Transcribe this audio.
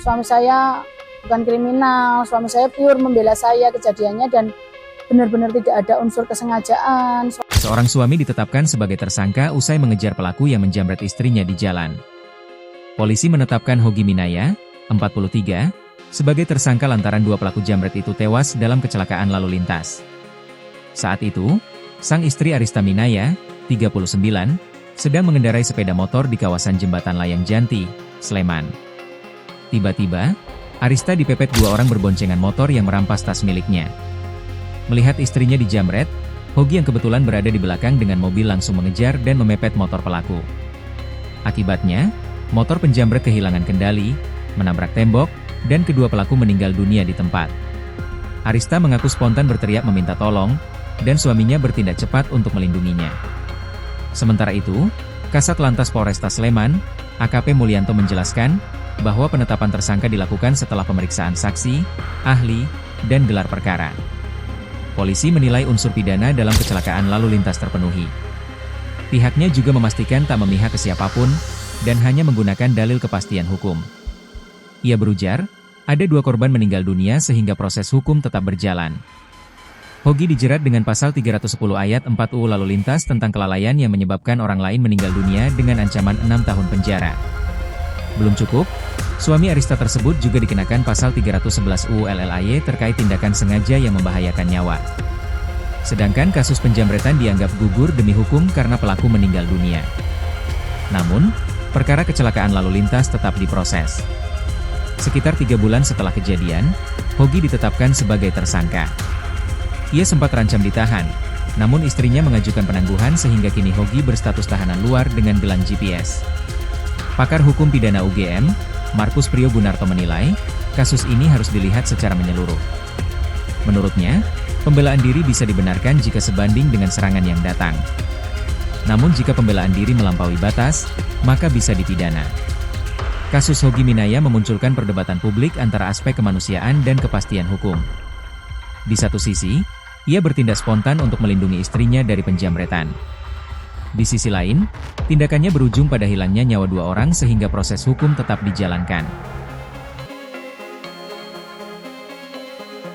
Suami saya bukan kriminal, suami saya pure membela saya kejadiannya dan benar-benar tidak ada unsur kesengajaan. Seorang suami ditetapkan sebagai tersangka usai mengejar pelaku yang menjamret istrinya di jalan. Polisi menetapkan Hogi Minaya, 43, sebagai tersangka lantaran dua pelaku jamret itu tewas dalam kecelakaan lalu lintas. Saat itu, sang istri Arista Minaya, 39, sedang mengendarai sepeda motor di kawasan Jembatan Layang Janti, Sleman. Tiba-tiba, Arista dipepet dua orang berboncengan motor yang merampas tas miliknya. Melihat istrinya dijamret, Hogi yang kebetulan berada di belakang dengan mobil langsung mengejar dan memepet motor pelaku. Akibatnya, motor penjamret kehilangan kendali, menabrak tembok, dan kedua pelaku meninggal dunia di tempat. Arista mengaku spontan berteriak meminta tolong, dan suaminya bertindak cepat untuk melindunginya. Sementara itu, Kasat Lantas Polresta Sleman, AKP Mulyanto menjelaskan, bahwa penetapan tersangka dilakukan setelah pemeriksaan saksi, ahli, dan gelar perkara. Polisi menilai unsur pidana dalam kecelakaan lalu lintas terpenuhi. Pihaknya juga memastikan tak memihak ke siapapun, dan hanya menggunakan dalil kepastian hukum. Ia berujar, ada dua korban meninggal dunia sehingga proses hukum tetap berjalan. Hogi dijerat dengan pasal 310 ayat 4 UU Lalu Lintas tentang kelalaian yang menyebabkan orang lain meninggal dunia dengan ancaman 6 tahun penjara. Belum cukup, suami Arista tersebut juga dikenakan pasal 311 UU LLAY terkait tindakan sengaja yang membahayakan nyawa. Sedangkan kasus penjamretan dianggap gugur demi hukum karena pelaku meninggal dunia. Namun, perkara kecelakaan lalu lintas tetap diproses. Sekitar 3 bulan setelah kejadian, Hogi ditetapkan sebagai tersangka. Ia sempat terancam ditahan, namun istrinya mengajukan penangguhan sehingga kini Hogi berstatus tahanan luar dengan gelang GPS. Pakar Hukum Pidana UGM, Markus Priyogunarto menilai, kasus ini harus dilihat secara menyeluruh. Menurutnya, pembelaan diri bisa dibenarkan jika sebanding dengan serangan yang datang. Namun jika pembelaan diri melampaui batas, maka bisa dipidana. Kasus Hogi Minaya memunculkan perdebatan publik antara aspek kemanusiaan dan kepastian hukum. Di satu sisi, ia bertindak spontan untuk melindungi istrinya dari penjamretan. Di sisi lain, tindakannya berujung pada hilangnya nyawa dua orang sehingga proses hukum tetap dijalankan.